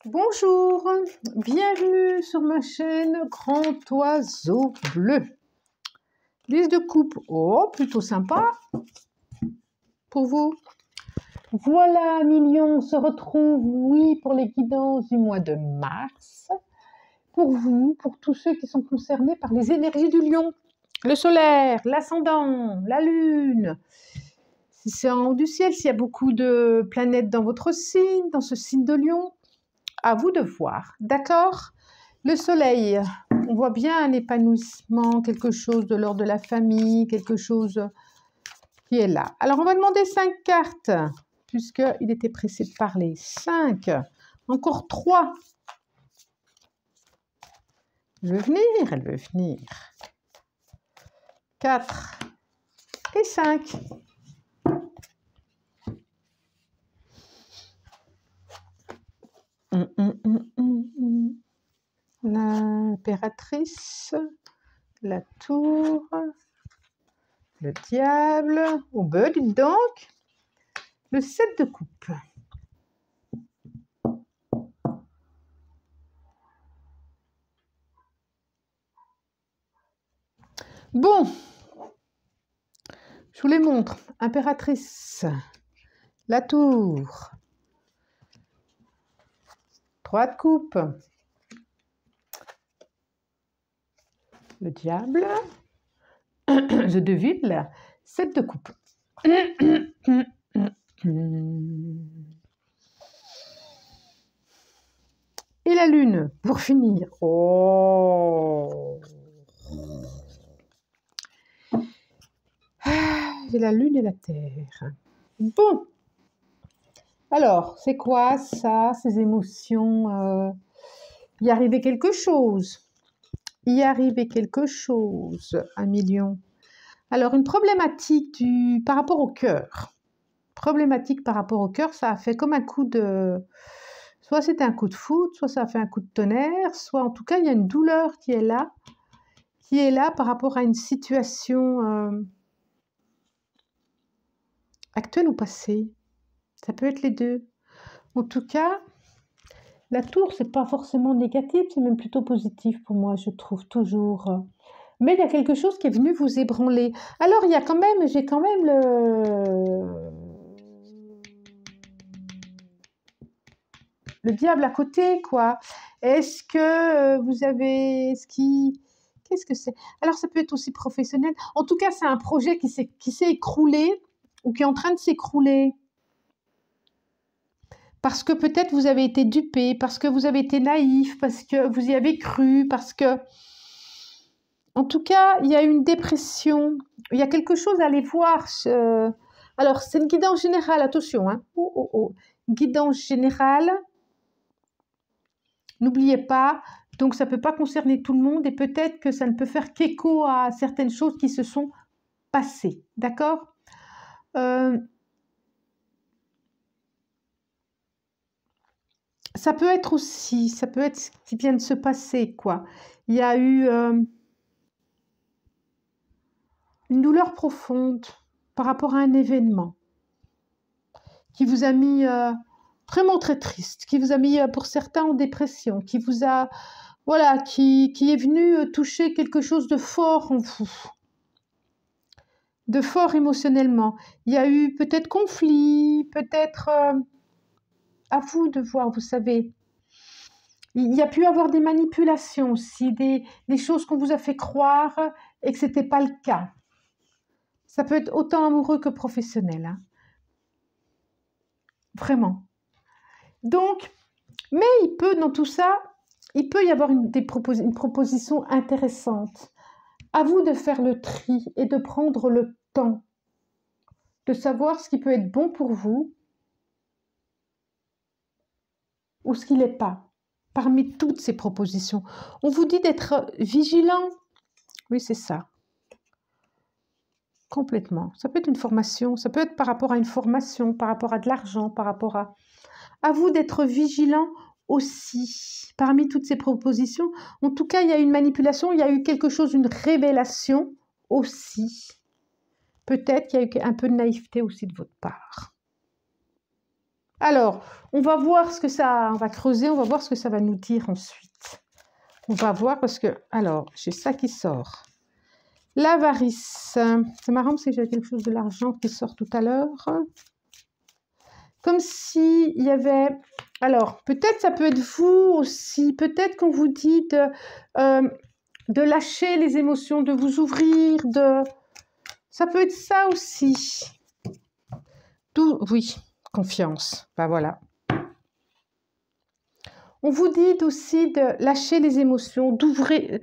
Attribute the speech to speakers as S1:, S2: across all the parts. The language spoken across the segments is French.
S1: Bonjour, bienvenue sur ma chaîne Grand Oiseau Bleu. 10 de coupe, oh plutôt sympa pour vous. Voilà, Million se retrouve, oui, pour les guidances du mois de mars. Pour vous, pour tous ceux qui sont concernés par les énergies du lion. Le solaire, l'ascendant, la lune. Si c'est en haut du ciel, s'il y a beaucoup de planètes dans votre signe, dans ce signe de lion, à vous de voir, d'accord? Le soleil, on voit bien un épanouissement, quelque chose de l'ordre de la famille, quelque chose qui est là. Alors, on va demander 5 cartes, puisqu'il était pressé de parler. 5, encore 3. Elle veut venir, elle veut venir. 4 et 5. L'impératrice, la tour, le diable, oh ben, dites donc, le 7 de coupe. Bon, je vous les montre. Impératrice, la tour, 3 de coupe, le diable, je devine, 7 de coupe. Et la lune, pour finir. Oh, et la lune et la terre. Bon. Alors, c'est quoi ça, ces émotions y arrivait quelque chose. Y arrivait quelque chose, 1 million. Alors, une problématique par rapport au cœur. Problématique par rapport au cœur, ça a fait comme un coup de... Soit c'était un coup de foudre, soit ça a fait un coup de tonnerre, soit en tout cas, il y a une douleur qui est là par rapport à une situation actuelle ou passée. Ça peut être les deux. En tout cas, la tour, c'est pas forcément négatif, c'est même plutôt positif pour moi, je trouve toujours. Mais il y a quelque chose qui est venu vous ébranler. Alors, il y a quand même, j'ai quand même le diable à côté, quoi. Est-ce que vous avez... Qu'est-ce que c'est? Alors, ça peut être aussi professionnel. En tout cas, c'est un projet qui s'est écroulé ou qui est en train de s'écrouler. Parce que peut-être vous avez été dupé, parce que vous avez été naïf, parce que vous y avez cru, parce que... En tout cas, il y a une dépression. Il y a quelque chose à aller voir. Alors, c'est une guidance générale, attention. Hein. Guidance générale. N'oubliez pas, donc ça ne peut pas concerner tout le monde et peut-être que ça ne peut faire qu'écho à certaines choses qui se sont passées. D'accord ? Ça peut être aussi, ça peut être ce qui vient de se passer, quoi. Il y a eu une douleur profonde par rapport à un événement qui vous a mis vraiment très triste, qui vous a mis pour certains en dépression, qui vous a, voilà, qui est venu toucher quelque chose de fort en vous, de fort émotionnellement. Il y a eu peut-être conflit, peut-être à vous de voir, vous savez. Il y a pu avoir des manipulations aussi, des choses qu'on vous a fait croire et que ce n'était pas le cas. Ça peut être autant amoureux que professionnel. Hein. Vraiment. Donc, mais il peut, dans tout ça, il peut y avoir une proposition intéressante. À vous de faire le tri et de prendre le temps de savoir ce qui peut être bon pour vous ou ce qui ne l'est pas. Parmi toutes ces propositions, on vous dit d'être vigilant. Oui, c'est ça. Complètement. Ça peut être une formation, ça peut être par rapport à une formation, par rapport à de l'argent, par rapport à... À vous d'être vigilant aussi. Parmi toutes ces propositions, en tout cas, il y a eu une manipulation, il y a eu quelque chose, une révélation aussi. Peut-être qu'il y a eu un peu de naïveté aussi de votre part. Alors, on va voir ce que ça... On va creuser, on va voir ce que ça va nous dire ensuite. On va voir parce que... Alors, j'ai ça qui sort. L'avarice. C'est marrant parce que j'avais quelque chose de l'argent qui sort tout à l'heure. Comme s'il y avait... Alors, peut-être ça peut être vous aussi. Peut-être qu'on vous dit de lâcher les émotions, de vous ouvrir, de... Ça peut être ça aussi. Oui, confiance. Ben voilà. On vous dit aussi de lâcher les émotions, d'ouvrir,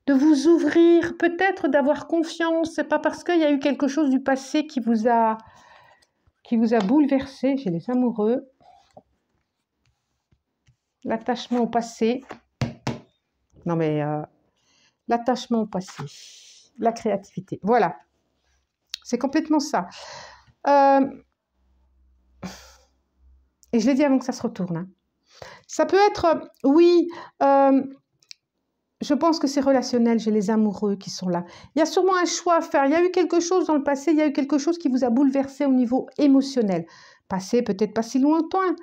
S1: de vous ouvrir, peut-être d'avoir confiance. C'est pas parce qu'il y a eu quelque chose du passé qui vous a bouleversé. J'ai les amoureux. L'attachement au passé. Non mais l'attachement au passé. La créativité. Voilà. C'est complètement ça. Et je l'ai dit avant que ça se retourne. Hein. Ça peut être, oui, je pense que c'est relationnel, j'ai les amoureux qui sont là. Il y a sûrement un choix à faire. Il y a eu quelque chose dans le passé, il y a eu quelque chose qui vous a bouleversé au niveau émotionnel. Passé, peut-être pas si lointain.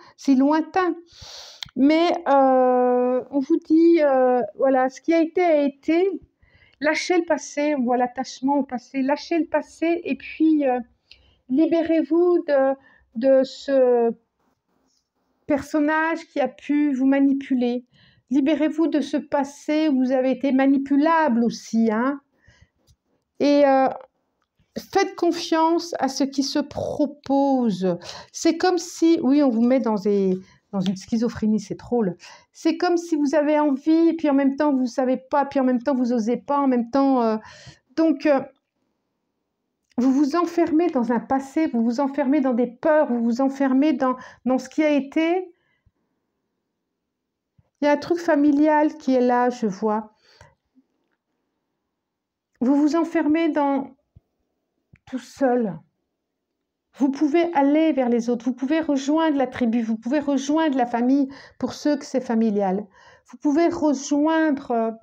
S1: Mais on vous dit, voilà, ce qui a été. Lâchez le passé, on voit l'attachement au passé. Lâchez le passé et puis libérez-vous de ce personnage qui a pu vous manipuler. Libérez-vous de ce passé où vous avez été manipulable aussi. Hein. Et faites confiance à ce qui se propose. C'est comme si, oui, on vous met dans une schizophrénie, c'est drôle. C'est comme si vous avez envie, et puis en même temps, vous ne savez pas, puis en même temps, vous n'osez pas, en même temps... donc, vous vous enfermez dans un passé, vous vous enfermez dans des peurs, vous vous enfermez dans ce qui a été... Il y a un truc familial qui est là, je vois. Vous vous enfermez dans tout seul. Vous pouvez aller vers les autres, vous pouvez rejoindre la tribu, vous pouvez rejoindre la famille pour ceux que c'est familial. Vous pouvez rejoindre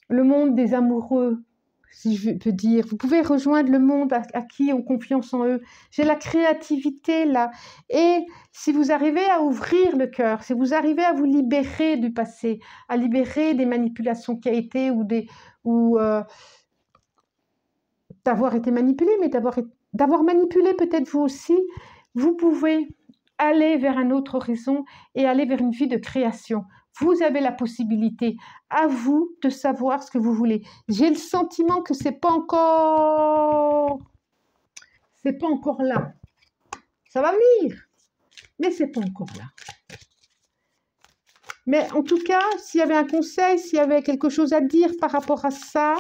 S1: le monde des amoureux, si je peux dire. Vous pouvez rejoindre le monde à qui ont confiance en eux. J'ai la créativité là. Et si vous arrivez à ouvrir le cœur, si vous arrivez à vous libérer du passé, à libérer des manipulations qui a été ou d'avoir été manipulé, mais d'avoir manipulé peut-être vous aussi, vous pouvez aller vers un autre horizon et aller vers une vie de création. Vous avez la possibilité, à vous, de savoir ce que vous voulez. J'ai le sentiment que c'est pas encore là. Ça va venir, mais c'est pas encore là. Mais en tout cas, s'il y avait un conseil, s'il y avait quelque chose à dire par rapport à ça,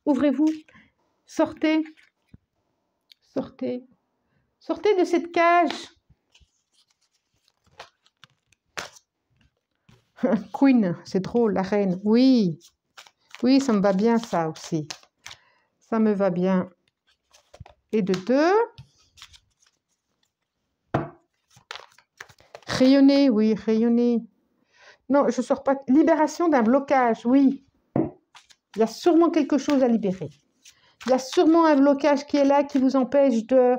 S1: ouvrez-vous, sortez de cette cage. Queen, c'est drôle, la reine. Oui, ça me va bien ça aussi. Ça me va bien. Et de 2. Rayonner, oui, rayonner. Non, je ne sors pas. Libération d'un blocage, oui. Il y a sûrement quelque chose à libérer. Il y a sûrement un blocage qui est là, qui vous empêche de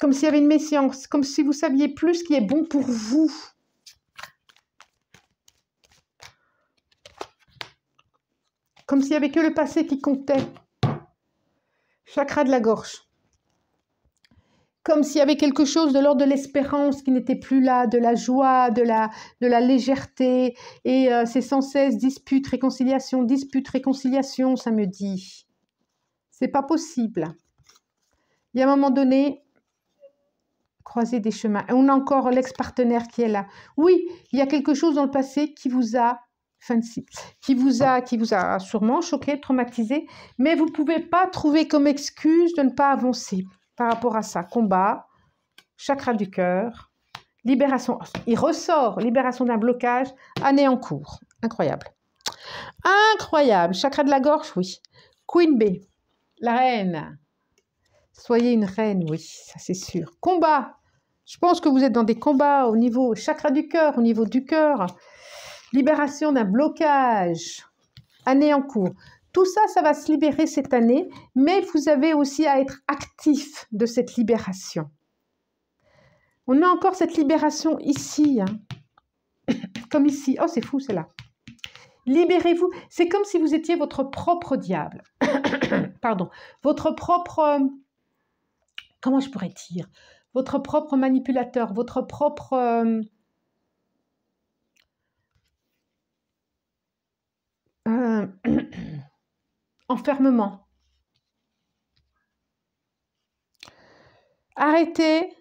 S1: comme s'il y avait une méfiance, comme si vous saviez plus ce qui est bon pour vous. Comme s'il n'y avait que le passé qui comptait. Chakra de la gorge. Comme s'il y avait quelque chose de l'ordre de l'espérance qui n'était plus là, de la joie, de la légèreté. Et c'est sans cesse dispute, réconciliation, ça me dit. C'est pas possible. Il y a un moment donné, croiser des chemins. Et on a encore l'ex-partenaire qui est là. Oui, il y a quelque chose dans le passé qui vous a... qui vous a sûrement choqué, traumatisé, mais vous ne pouvez pas trouver comme excuse de ne pas avancer par rapport à ça. Combat, chakra du cœur, libération, il ressort, libération d'un blocage, année en cours. Incroyable. Incroyable. Chakra de la gorge, oui. Queen B, la reine. Soyez une reine, oui, ça c'est sûr. Combat. Je pense que vous êtes dans des combats au niveau chakra du cœur, au niveau du cœur. Libération d'un blocage, année en cours. Tout ça, ça va se libérer cette année, mais vous avez aussi à être actif de cette libération. On a encore cette libération ici, hein. Comme ici. Oh, c'est fou, c'est là. Libérez-vous. C'est comme si vous étiez votre propre diable. Pardon. Votre propre... comment je pourrais dire? Votre propre manipulateur, votre propre... enfermement. Arrêtez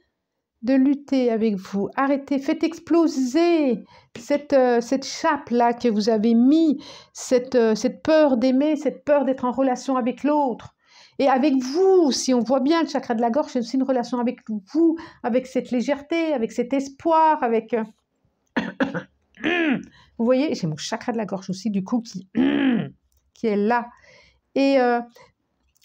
S1: de lutter avec vous. Arrêtez, faites exploser cette chape-là que vous avez mis, cette peur d'aimer, cette peur d'être en relation avec l'autre. Et avec vous, si on voit bien le chakra de la gorge, c'est aussi une relation avec vous, avec cette légèreté, avec cet espoir, avec... vous voyez, j'ai mon chakra de la gorge aussi, du coup, qui est là. Et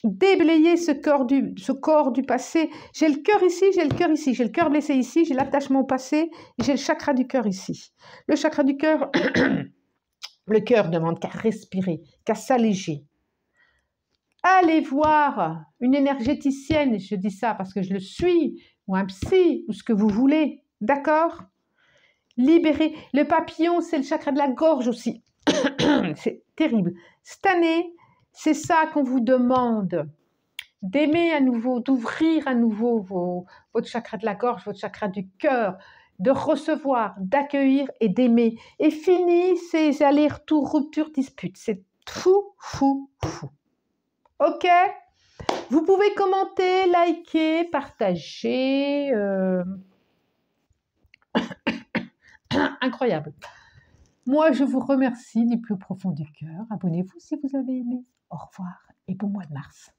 S1: déblayer ce corps du passé. J'ai le cœur ici, j'ai le cœur ici, j'ai le cœur blessé ici, j'ai l'attachement au passé, j'ai le chakra du cœur ici. Le chakra du cœur, le cœur demande qu'à respirer, qu'à s'alléger. Allez voir une énergéticienne, je dis ça parce que je le suis, ou un psy, ou ce que vous voulez, d'accord? Libérez. Le papillon, c'est le chakra de la gorge aussi. C'est terrible. Cette année, c'est ça qu'on vous demande, d'aimer à nouveau, d'ouvrir à nouveau votre chakra de la gorge, votre chakra du cœur, de recevoir, d'accueillir et d'aimer. Et fini ces allers-retours, ruptures, disputes. C'est fou, fou, fou. Ok? Vous pouvez commenter, liker, partager. Incroyable. Moi, je vous remercie du plus profond du cœur. Abonnez-vous si vous avez aimé. Au revoir et bon mois de mars.